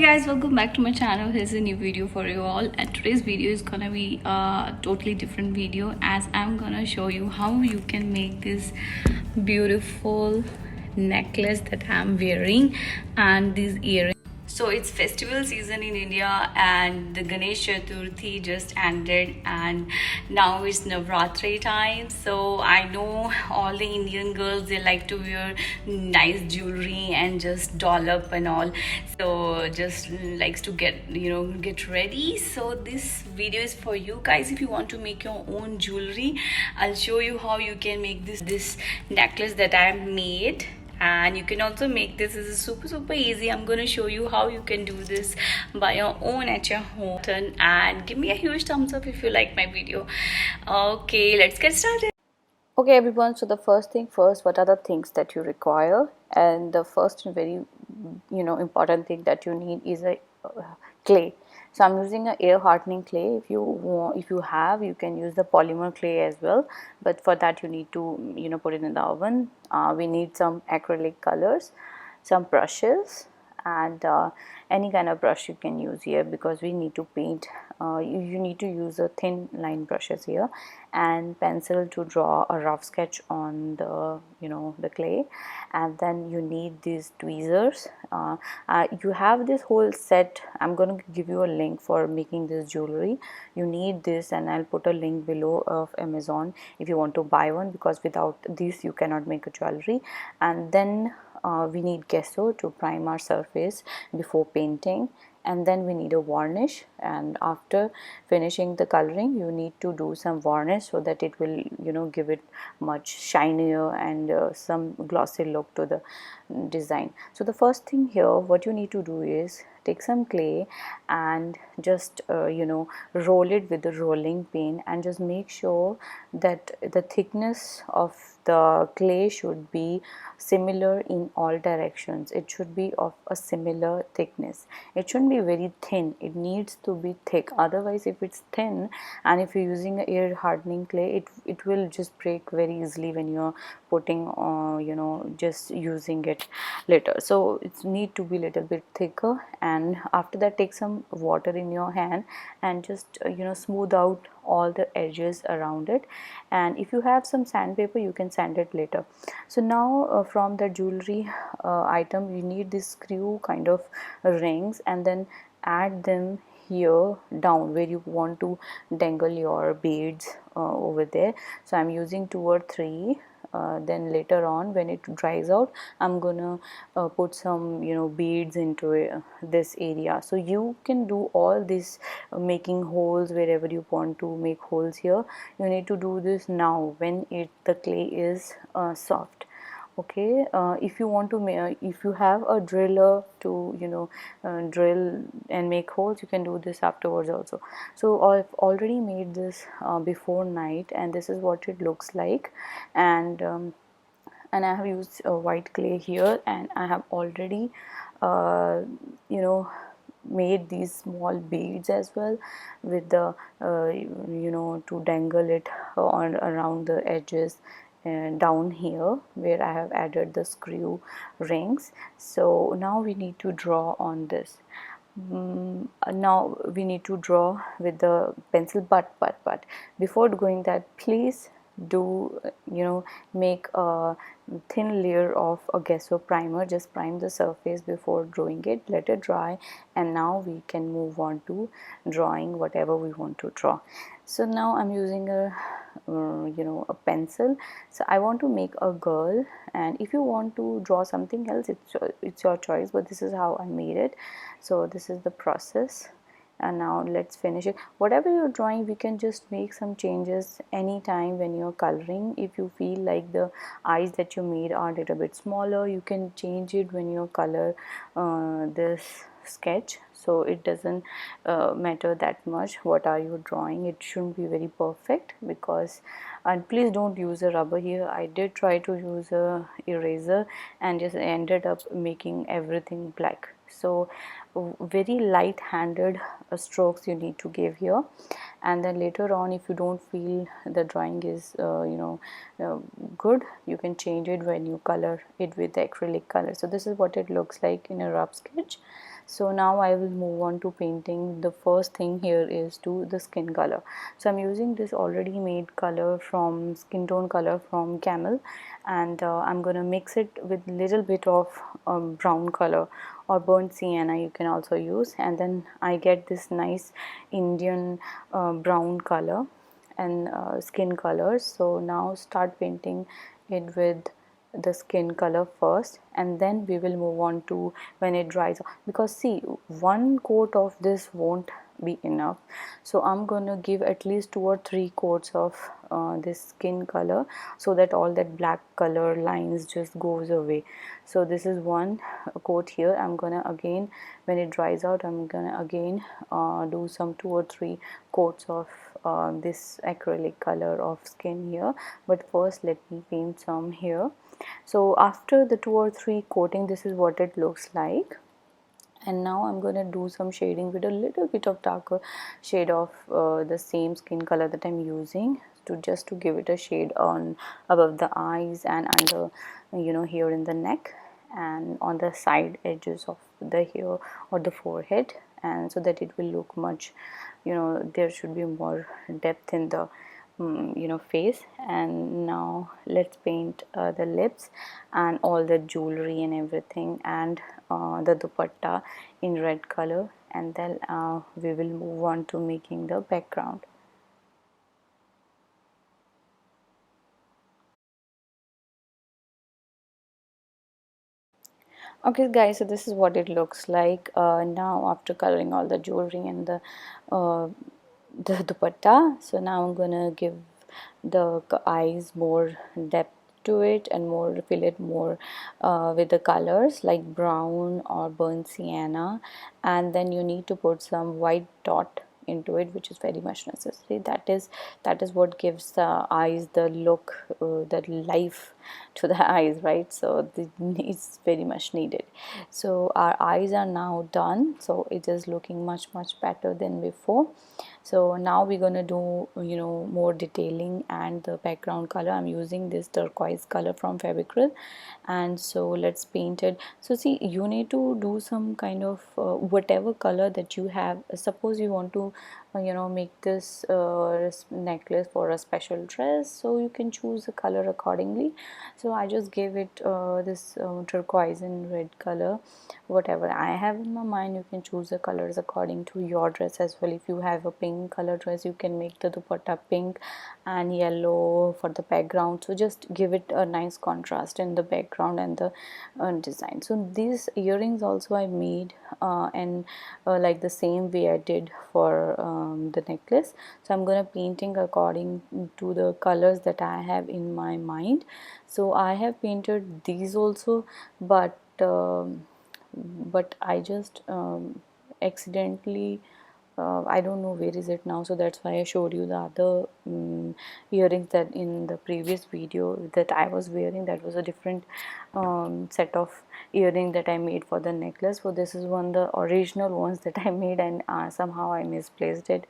Guys, welcome back to my channel. Here's a new video for you all, and today's video is gonna be a totally different video, as I'm gonna show you how you can make this beautiful necklace that I'm wearing and these earrings. So it's festival season in India, and the Ganesh Chaturthi just ended, and now it's Navratri time. So I know all the Indian girls, they like to wear nice jewelry and just doll up and all. So just likes to get ready. So this video is for you guys. If you want to make your own jewelry, I'll show you how you can make this necklace that I made. And you can also make this. This is super easy. I'm going to show you how you can do this by your own at your home. And give me a huge thumbs up if you like my video. Okay, let's get started. Okay everyone, so the first thing first, what are the things that you require? And the first and very important thing that you need is a clay. So I'm using a air hardening clay. If you have, you can use the polymer clay as well, but for that you need to put it in the oven. We need some acrylic colors, some brushes, and any kind of brush you can use here, because we need to paint. You need to use a thin line brushes here, and pencil to draw a rough sketch on the clay. And then you need these tweezers. You have this whole set. I'm going to give you a link for making this jewelry. You need this, and I'll put a link below of Amazon if you want to buy one, because without this you cannot make a jewelry. And then we need gesso to prime our surface before painting, and then we need a varnish. And after finishing the coloring, you need to do some varnish so that it will give it much shinier and some glossy look to the design. So the first thing here, what you need to do is take some clay and just roll it with the rolling pin, and just make sure that the thickness of the clay should be similar in all directions. It should be of a similar thickness. It shouldn't be very thin, it needs to be thick. Otherwise, if it's thin and if you're using air hardening clay, it will just break very easily when you're putting just using it later. So it need to be a little bit thicker. And after that, take some water in your hand and just smooth out all the edges around it. And if you have some sandpaper, you can sand it later. So now from the jewelry item, you need this screw kind of rings, and then add them here down where you want to dangle your beads over there. So I'm using 2 or 3. Then later on, when it dries out, I'm gonna put some beads into this area. So you can do all this making holes wherever you want to make holes here. You need to do this now when the clay is soft. Okay, if you want to if you have a driller to drill and make holes, you can do this afterwards also. So I've already made this before night, and this is what it looks like. And I have used white clay here, and I have already made these small beads as well with the to dangle it on around the edges and down here where I have added the screw rings. So now we need to draw on this. Now we need to draw with the pencil, but before doing that, please do make a thin layer of a gesso primer. Just prime the surface before drawing it, let it dry, and now we can move on to drawing whatever we want to draw. So now I'm using a pencil. So I want to make a girl, and if you want to draw something else, it's your choice, but this is how I made it. So this is the process. And now let's finish it. Whatever you're drawing, we can just make some changes anytime when you're coloring. If you feel like the eyes that you made are a little bit smaller, you can change it when you color this sketch. So it doesn't matter that much what are you drawing. It shouldn't be very perfect, because, and please don't use a rubber here. I did try to use a eraser and just ended up making everything black. So very light handed strokes you need to give here. And then later on, if you don't feel the drawing is good, you can change it when you color it with the acrylic color. So this is what it looks like in a rough sketch. So now I will move on to painting. The first thing here is to the skin color. So I'm using this already made color from skin tone color from Camel, and I'm gonna mix it with little bit of brown color or burnt sienna you can also use, and then I get this nice Indian brown color and skin colors. So now start painting it with the skin color first, and then we will move on to when it dries, because see, one coat of this won't be enough. So I'm gonna give at least 2 or 3 coats of this skin color, so that all that black color lines just goes away. So this is one coat here. I'm gonna again, when it dries out, I'm gonna again do some 2 or 3 coats of this acrylic color of skin here. But first let me paint some here. So after the 2 or 3 coating, this is what it looks like. And now I'm going to do some shading with a little bit of darker shade of the same skin color that I'm using, to just to give it a shade on above the eyes and under, here in the neck and on the side edges of the hair or the forehead, and so that it will look much, there should be more depth in the face. And now let's paint the lips and all the jewelry and everything, and the dupatta in red color, and then we will move on to making the background. Okay guys, so this is what it looks like now after coloring all the jewelry and uh, the dupatta. So now I'm gonna give the eyes more depth to it and more, fill it more with the colors like brown or burnt sienna, and then you need to put some white dot into it, which is very much necessary. That is what gives the eyes the look, the life to the eyes, right? So it's very much needed. So our eyes are now done, so it is looking much better than before. So now we're gonna do, more detailing and the background color. I'm using this turquoise color from Fabicryl, and so let's paint it. So see, you need to do some kind of whatever color that you have. Suppose you want to make this necklace for a special dress, so you can choose a color accordingly. So I just gave it this turquoise and red color. Whatever I have in my mind, you can choose the colors according to your dress as well. If you have a pink color dress, you can make the dupatta pink and yellow for the background. So just give it a nice contrast in the background and the design. So these earrings also I made and like the same way I did for the necklace. So I'm gonna painting according to the colors that I have in my mind. So I have painted these also, but I just accidentally, I don't know where is it now, so that's why I showed you the other earrings that in the previous video that I was wearing. That was a different set of earring that I made for the necklace. So this is one the original ones that I made, and somehow I misplaced it.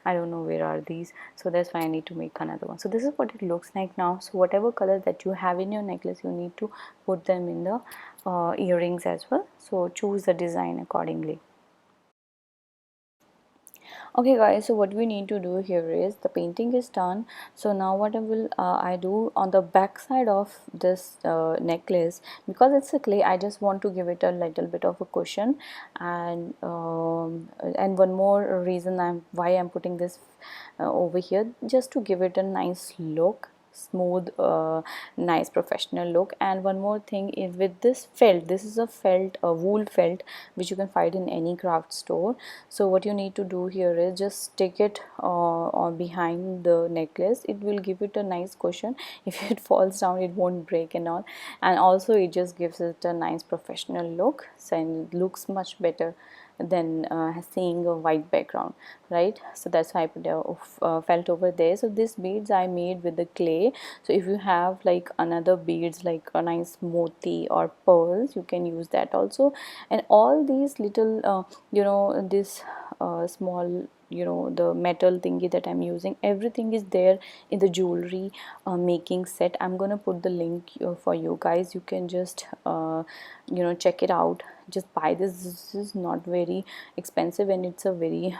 I don't know where are these, so that's why I need to make another one. So this is what it looks like now. So whatever color that you have in your necklace, you need to put them in the earrings as well. So choose the design accordingly. Okay guys, so what we need to do here is the painting is done. So now what I do on the back side of this necklace, because it's a clay, I just want to give it a little bit of a cushion. And one more reason why I'm putting this over here, just to give it a nice look, smooth, nice professional look. And one more thing is with this felt, this is a felt, a wool felt, which you can find in any craft store. So what you need to do here is just stick it on behind the necklace. It will give it a nice cushion. If it falls down, it won't break and all. And also it just gives it a nice professional look, so it looks much better than seeing a white background, right? So that's why I put felt over there. So these beads I made with the clay. So if you have like another beads like a nice moti or pearls, you can use that also. And all these little this small, the metal thingy that I'm using, everything is there in the jewelry making set. I'm gonna put the link for you guys. You can just check it out. Just buy this. This is not very expensive, and it's a very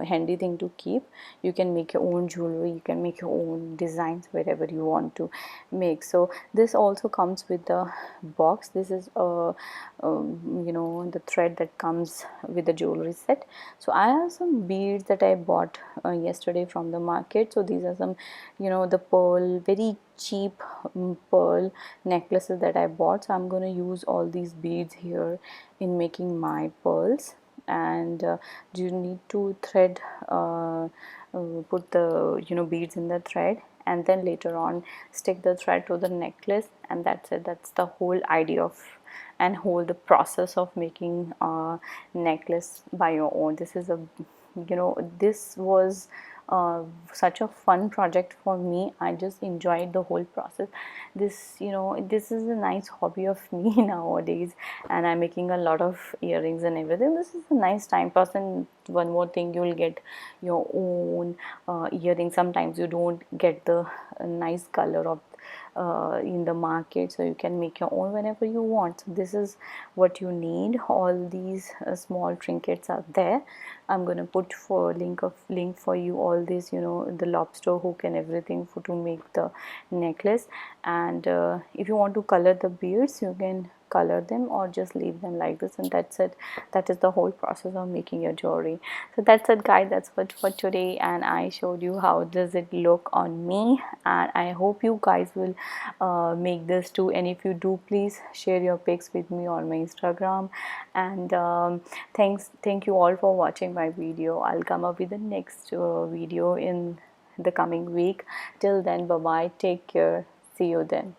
handy thing to keep. You can make your own jewelry, you can make your own designs wherever you want to make. So this also comes with the box. This is the thread that comes with the jewelry set. So I have some beads that I bought yesterday from the market. So these are some the pearl, very cheap pearl necklaces that I bought. So I'm going to use all these beads here in making my pearls. And you need to thread put the beads in the thread, and then later on stick the thread to the necklace, and that's it. That's the whole idea of and whole the process of making a necklace by your own. This is a this was such a fun project for me. I just enjoyed the whole process. This is a nice hobby of me nowadays, and I'm making a lot of earrings and everything. This is a nice time pass. And one more thing, you will get your own earrings. Sometimes you don't get the nice color of in the market, so you can make your own whenever you want. So this is what you need. All these small trinkets are there. I'm going to put for link for you all this, the lobster hook and everything to make the necklace. And if you want to color the beads, you can color them or just leave them like this, and that's it. That is the whole process of making your jewelry. So that's it, guys. That's what for today, and I showed you how does it look on me, and I hope you guys will make this too. And if you do, please share your pics with me on my Instagram. And thank you all for watching my video. I'll come up with the next video in the coming week. Till then, bye bye, take care, see you then.